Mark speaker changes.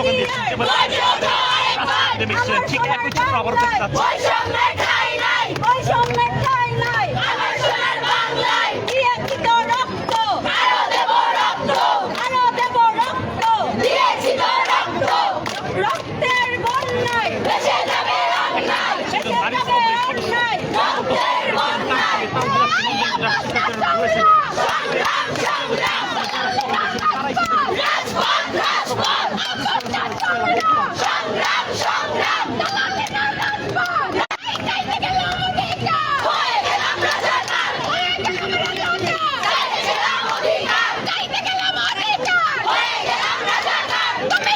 Speaker 1: Slogan দিয়েছেন এবং নেমেছিলেন, ঠিক একই চিত্র আবারও দেখতে পাচ্ছি।
Speaker 2: রক্তের বন্যায় ভেসে যাবে অন্যায়, ভেসে যাবে অন্যায়, রক্তের বন্যায়। সংগ্রাম সংগ্রাম রাজপথ রাজপথ সংগ্রাম সংগ্রাম রাজপথ চাইতে গেল অধিকার হয়ে গেলাম রাজাকার, হয়ে গেলাম রাজাকার, চাইতে গেলাম অধিকার, চাইতে গেলাম অধিকার, হয়ে গেলাম রাজাকার। তুমি